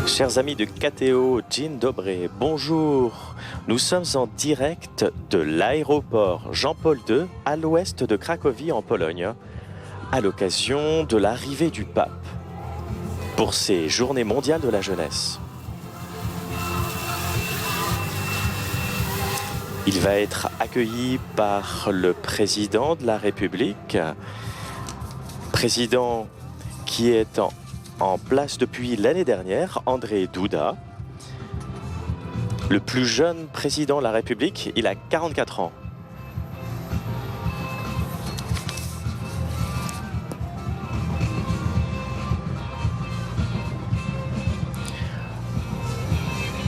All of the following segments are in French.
Chers amis de KTO, Dzień dobry, bonjour. Nous sommes en direct de l'aéroport Jean-Paul II à l'ouest de Cracovie en Pologne, à l'occasion de l'arrivée du pape pour ces Journées mondiales de la jeunesse. Il va être accueilli par le président de la République, président qui est en place depuis l'année dernière, Andrzej Duda. Le plus jeune président de la République, il a 44 ans.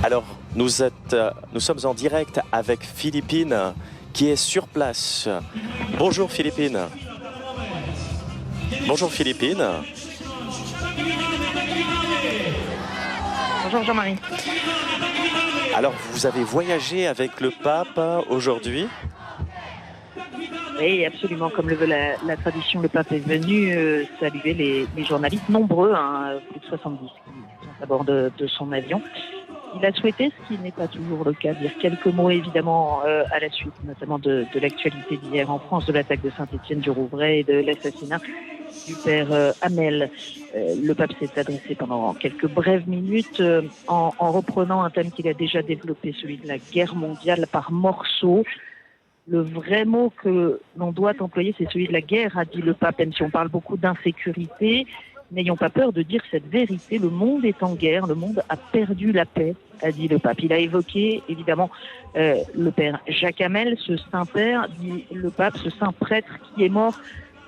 Alors, nous sommes en direct avec Philippine qui est sur place. Bonjour Philippine. Bonjour Philippine. Bonjour Jean-Marie. Alors, vous avez voyagé avec le pape aujourd'hui ? Oui, absolument. Comme le veut la tradition, le pape est venu saluer les journalistes, nombreux, plus de 70 qui sont à bord de son avion. Il a souhaité, ce qui n'est pas toujours le cas, dire quelques mots évidemment à la suite, notamment de l'actualité d'hier en France, de l'attaque de Saint-Étienne-du-Rouvray et de l'assassinat du père Hamel. Le pape s'est adressé pendant quelques brèves minutes en reprenant un thème qu'il a déjà développé, celui de la guerre mondiale par morceaux. Le vrai mot que l'on doit employer, c'est celui de la guerre, a dit le pape, même si on parle beaucoup d'insécurité. N'ayons pas peur de dire cette vérité, le monde est en guerre, le monde a perdu la paix, a dit le pape. Il a évoqué évidemment le père Jacques Hamel, ce saint-père, dit le pape, ce saint prêtre qui est mort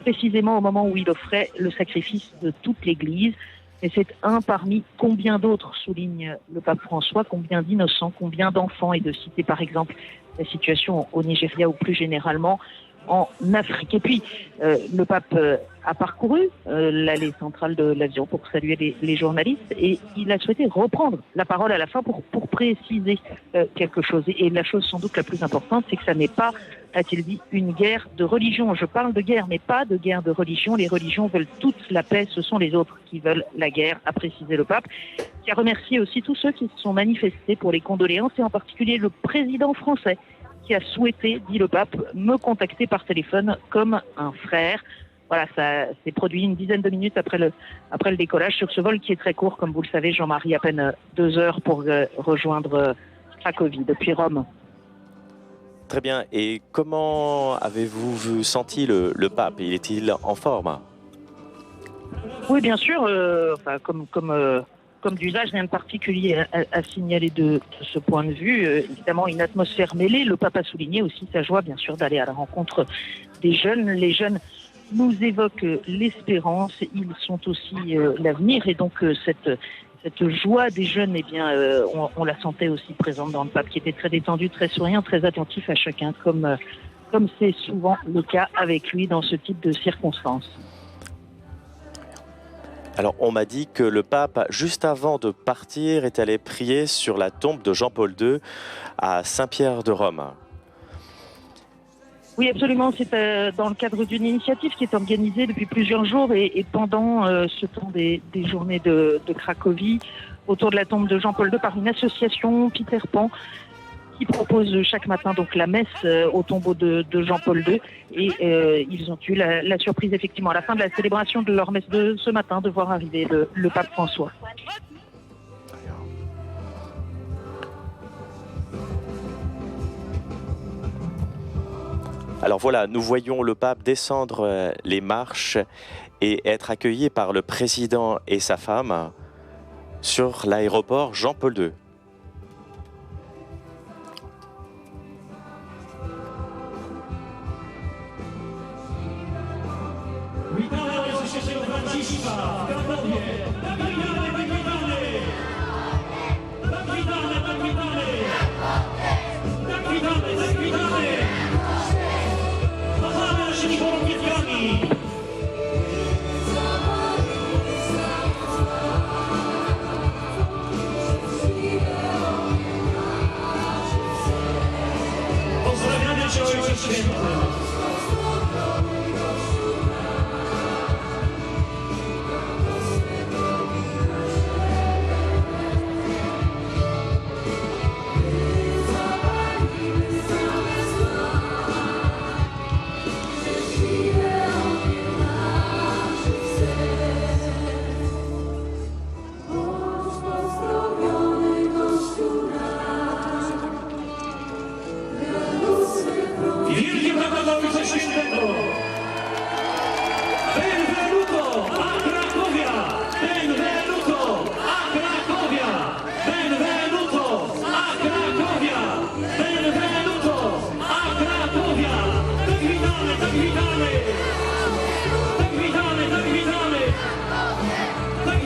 précisément au moment où il offrait le sacrifice de toute l'Église. Et c'est un parmi combien d'autres, souligne le pape François, combien d'innocents, combien d'enfants, et de citer par exemple la situation au Nigeria ou plus généralement en Afrique. Et puis, le pape a parcouru l'allée centrale de l'avion pour saluer les journalistes et il a souhaité reprendre la parole à la fin pour préciser quelque chose. Et la chose sans doute la plus importante, c'est que ça n'est pas, a-t-il dit, une guerre de religion. Je parle de guerre, mais pas de guerre de religion. Les religions veulent toute la paix, ce sont les autres qui veulent la guerre, a précisé le pape, qui a remercié aussi tous ceux qui se sont manifestés pour les condoléances et en particulier le président français, qui a souhaité, dit le pape, me contacter par téléphone comme un frère. Voilà, ça s'est produit une dizaine de minutes après le décollage sur ce vol qui est très court, comme vous le savez, Jean-Marie, à peine 2 heures pour rejoindre Cracovie depuis Rome. Très bien. Et comment avez-vous senti le pape ? Est-il en forme ? Oui, bien sûr. Comme d'usage, rien de particulier à signaler de ce point de vue. Évidemment, une atmosphère mêlée. Le pape a souligné aussi sa joie, bien sûr, d'aller à la rencontre des jeunes. Les jeunes nous évoquent l'espérance. Ils sont aussi l'avenir. Et donc, cette joie des jeunes, eh bien, on la sentait aussi présente dans le pape, qui était très détendu, très souriant, très attentif à chacun, comme c'est souvent le cas avec lui dans ce type de circonstances. Alors, on m'a dit que le pape, juste avant de partir, est allé prier sur la tombe de Jean-Paul II à Saint-Pierre de Rome. Oui, absolument. C'est dans le cadre d'une initiative qui est organisée depuis plusieurs jours et pendant ce temps des journées de Cracovie, autour de la tombe de Jean-Paul II, par une association Peter Pan, qui propose chaque matin donc la messe au tombeau de Jean-Paul II. Et ils ont eu la surprise, effectivement, à la fin de la célébration de leur messe de ce matin, de voir arriver le pape François. Alors voilà, nous voyons le pape descendre les marches et être accueilli par le président et sa femme sur l'aéroport Jean-Paul II.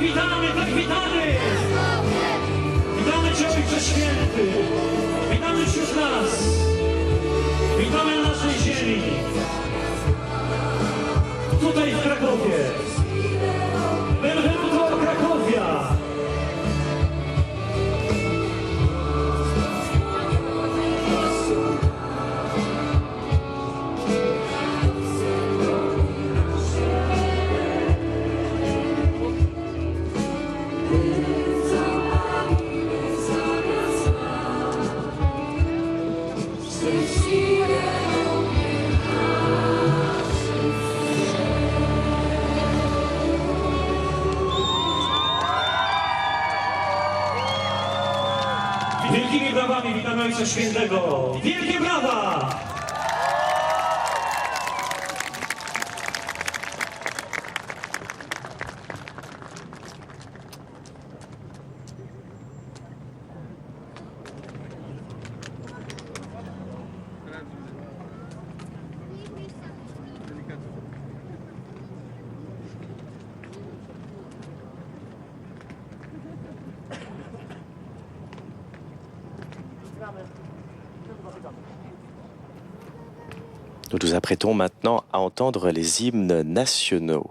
witamy, tak witamy! Witamy Cię, Ojcze Święty! Witamy wśród nas! Witamy na naszej ziemi! Tutaj w Krakowie! Benvenuto Krakowia! Wielkimi brawami witamy Ojca Świętego! Wielkie brawa! Nous nous apprêtons maintenant à entendre les hymnes nationaux.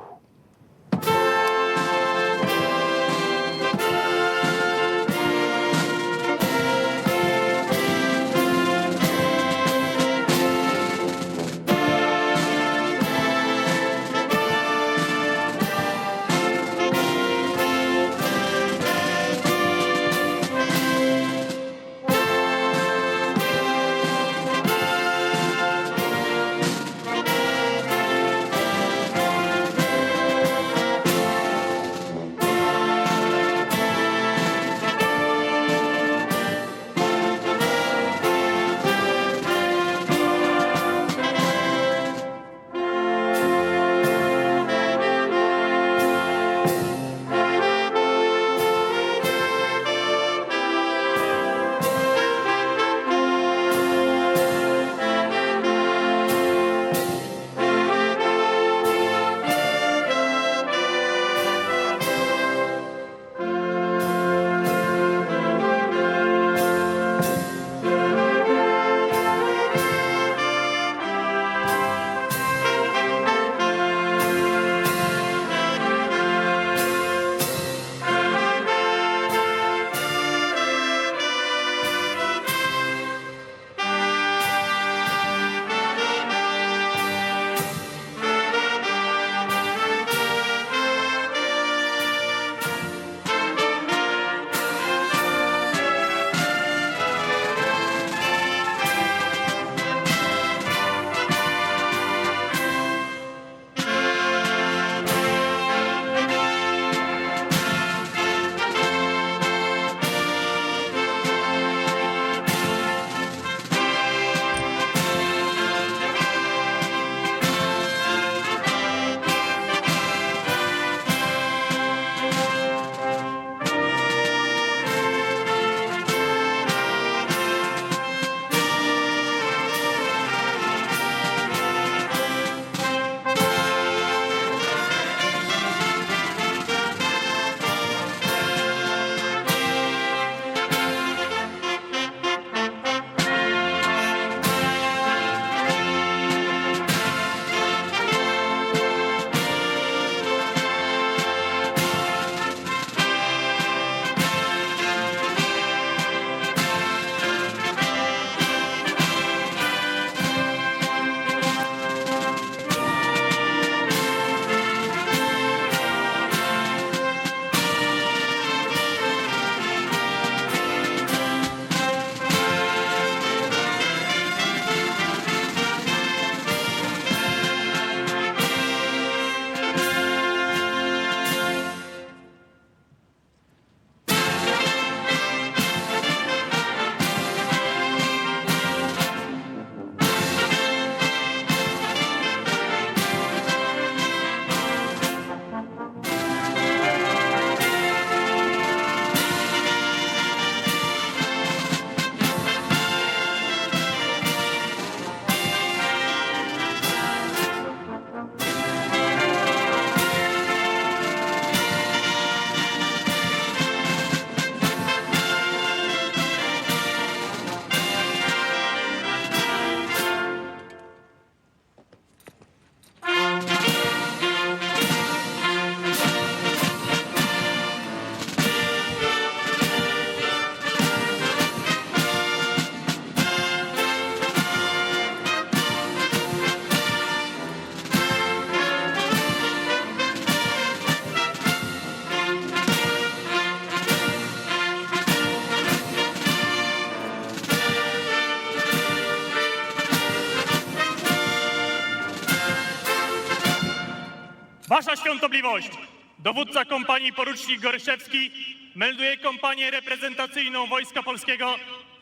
świątobliwość. Dowódca kompanii porucznik Goryszewski melduje kompanię reprezentacyjną Wojska Polskiego.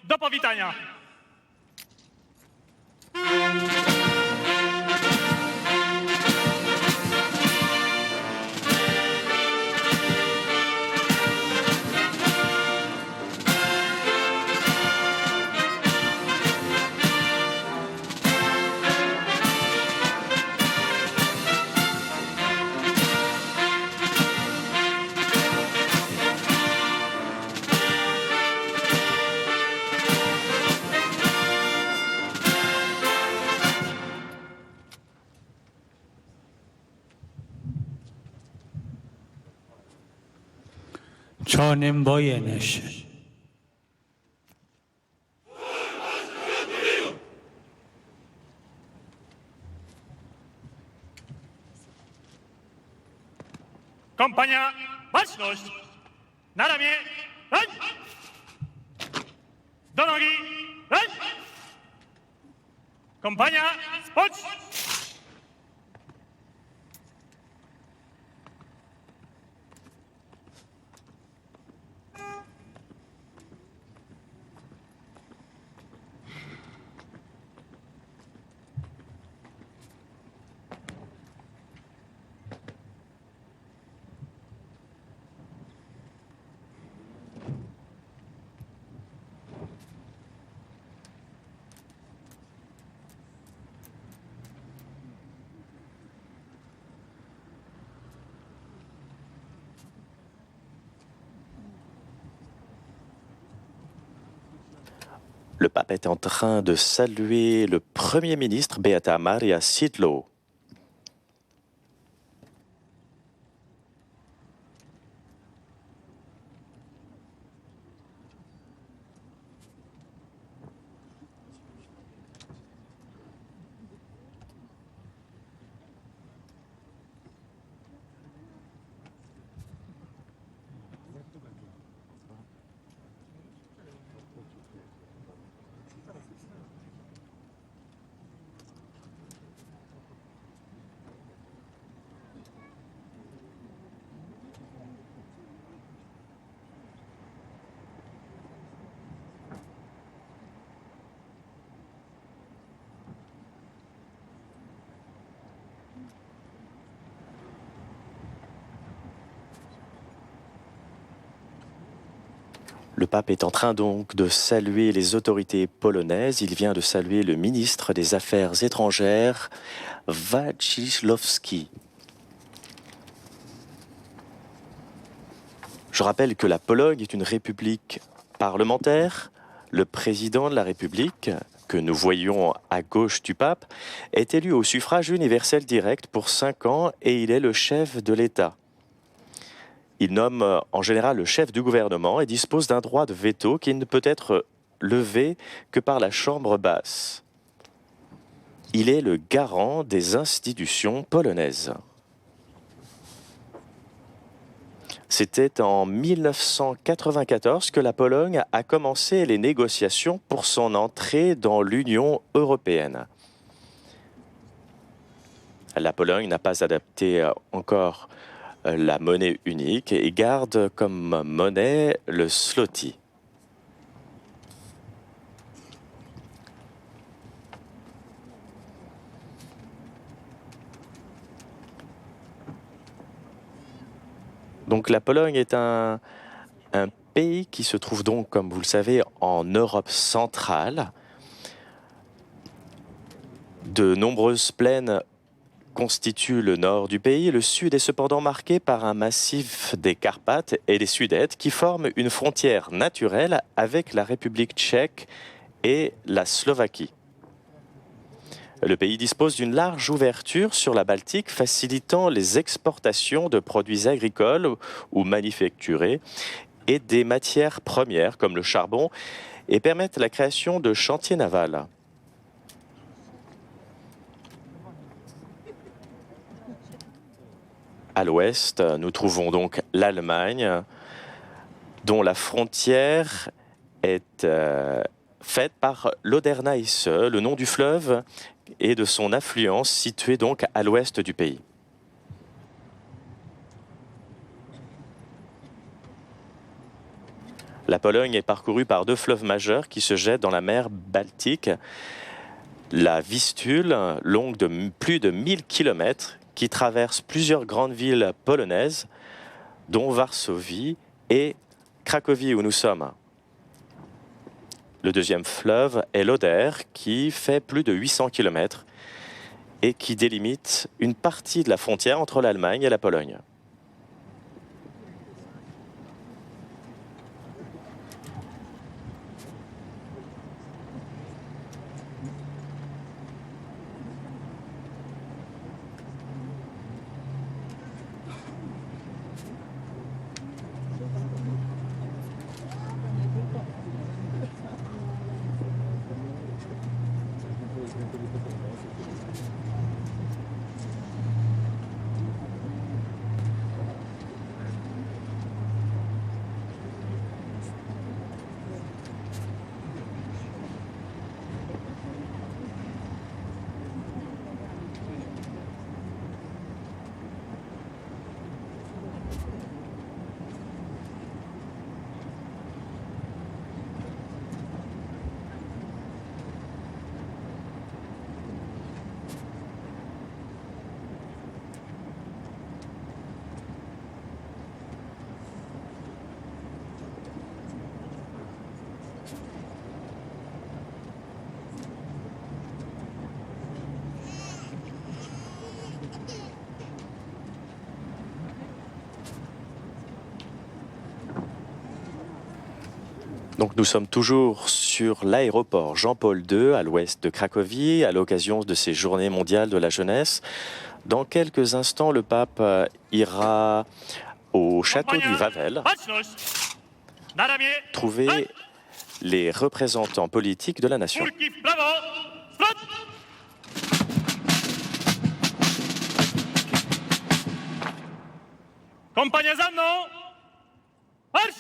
Do powitania. Czonem bojeneś. Kompania, baczność! Na ramię, broń! Do nogi, broń! Kompania, spocz! Le pape est en train de saluer le Premier ministre Beata Maria Szydło. Le pape est en train donc de saluer les autorités polonaises. Il vient de saluer le ministre des Affaires étrangères, Wachichlowski. Je rappelle que la Pologne est une république parlementaire. Le président de la République, que nous voyons à gauche du pape, est élu au suffrage universel direct pour 5 ans et il est le chef de l'État. Il nomme en général le chef du gouvernement et dispose d'un droit de veto qui ne peut être levé que par la Chambre basse. Il est le garant des institutions polonaises. C'était en 1994 que la Pologne a commencé les négociations pour son entrée dans l'Union européenne. La Pologne n'a pas adapté encore la monnaie unique et garde comme monnaie le zloty. Donc la Pologne est un pays qui se trouve donc, comme vous le savez, en Europe centrale. De nombreuses plaines constitue le nord du pays. Le sud est cependant marqué par un massif des Carpates et des Sudètes qui forment une frontière naturelle avec la République tchèque et la Slovaquie. Le pays dispose d'une large ouverture sur la Baltique, facilitant les exportations de produits agricoles ou manufacturés et des matières premières comme le charbon et permettent la création de chantiers navals. À l'ouest, nous trouvons donc l'Allemagne, dont la frontière est faite par l'Oderneisse, le nom du fleuve et de son affluence situé donc à l'ouest du pays. La Pologne est parcourue par 2 fleuves majeurs qui se jettent dans la mer Baltique. La Vistule, longue de plus de 1000 km, qui traverse plusieurs grandes villes polonaises, dont Varsovie et Cracovie, où nous sommes. Le deuxième fleuve est l'Oder, qui fait plus de 800 km et qui délimite une partie de la frontière entre l'Allemagne et la Pologne. Donc nous sommes toujours sur l'aéroport Jean-Paul II à l'ouest de Cracovie à l'occasion de ces journées mondiales de la jeunesse. Dans quelques instants, le pape ira au château du Wawel trouver les représentants politiques de la nation. Kompanie za mną! Marsz!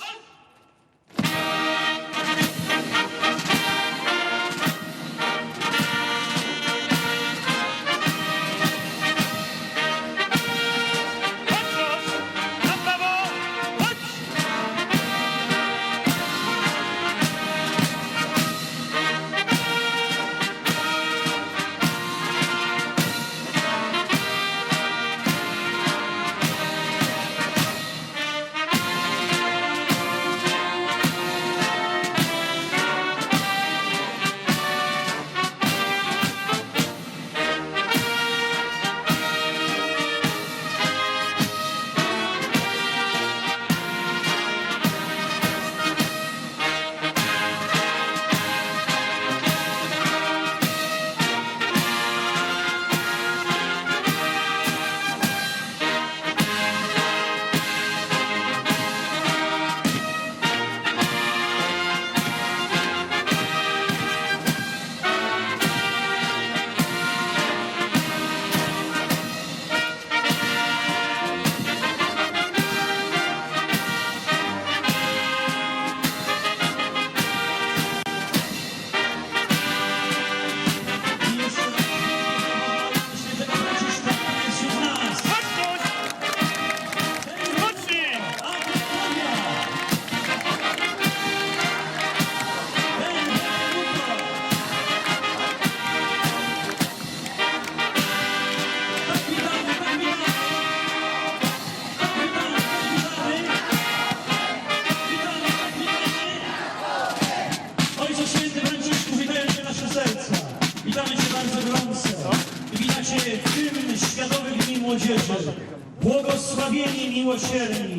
Błogosławieni miłosierni,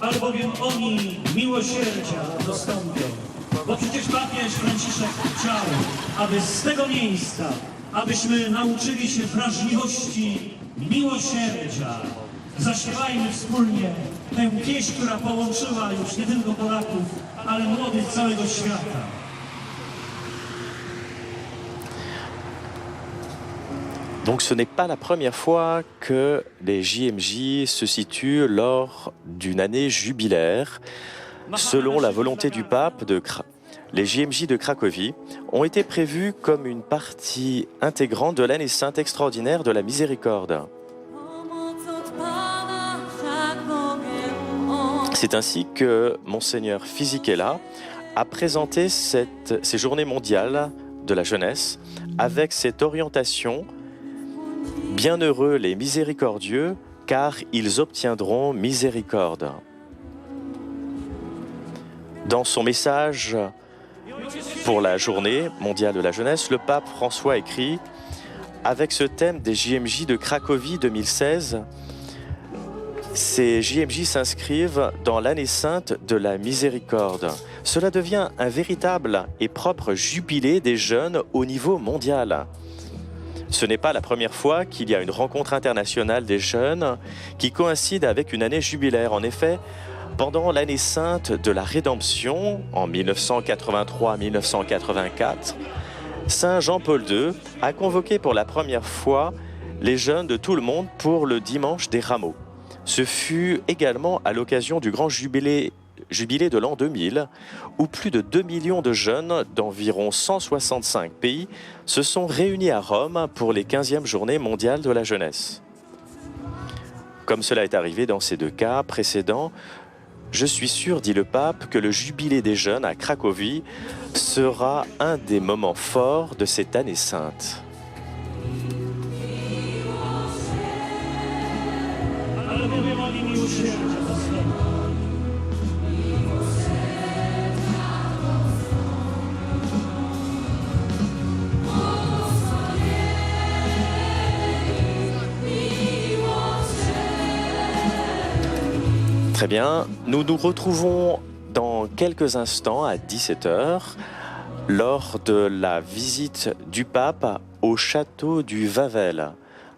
albowiem oni miłosierdzia dostąpią. Bo przecież papież Franciszek chciał, aby z tego miejsca, abyśmy nauczyli się wrażliwości miłosierdzia. Zaśpiewajmy wspólnie tę pieśń, która połączyła już nie tylko Polaków, ale młodych całego świata. Donc ce n'est pas la première fois que les JMJ se situent lors d'une année jubilaire. Selon la volonté du pape, les JMJ de Cracovie ont été prévus comme une partie intégrante de l'année sainte extraordinaire de la miséricorde. C'est ainsi que Monseigneur Fisichella a présenté ces journées mondiales de la jeunesse avec cette orientation « Bienheureux les miséricordieux, car ils obtiendront miséricorde ». Dans son message pour la journée mondiale de la jeunesse, le pape François écrit « Avec ce thème des JMJ de Cracovie 2016, ces JMJ s'inscrivent dans l'année sainte de la miséricorde. Cela devient un véritable et propre jubilé des jeunes au niveau mondial. Ce n'est pas la première fois qu'il y a une rencontre internationale des jeunes qui coïncide avec une année jubilaire. En effet, pendant l'année sainte de la Rédemption, en 1983-1984, Saint Jean-Paul II a convoqué pour la première fois les jeunes de tout le monde pour le dimanche des Rameaux. Ce fut également à l'occasion du grand jubilé de l'an 2000, où plus de 2 millions de jeunes d'environ 165 pays se sont réunis à Rome pour les 15e journées mondiales de la jeunesse. Comme cela est arrivé dans ces deux cas précédents, je suis sûr, dit le pape, que le jubilé des jeunes à Cracovie sera un des moments forts de cette année sainte. Très bien, nous nous retrouvons dans quelques instants à 17h lors de la visite du pape au château du Wawel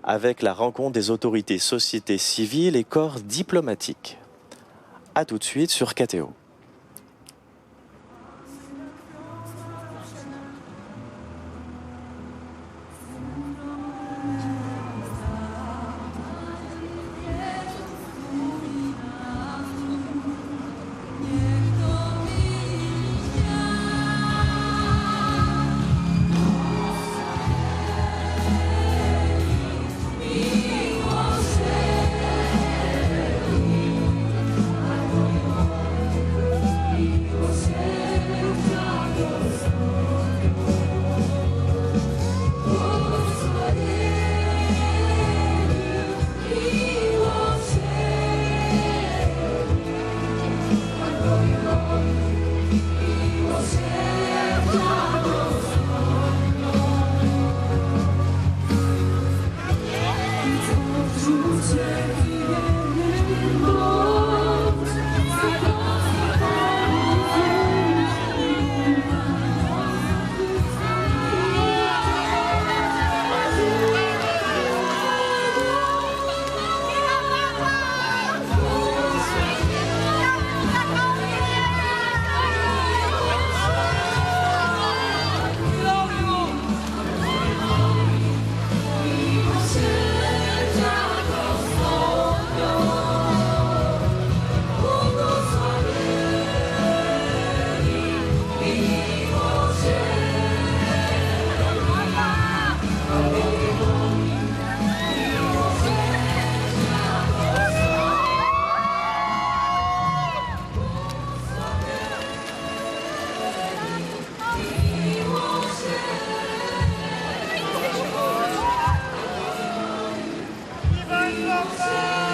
avec la rencontre des autorités société civile et corps diplomatiques. A tout de suite sur KTO. Viva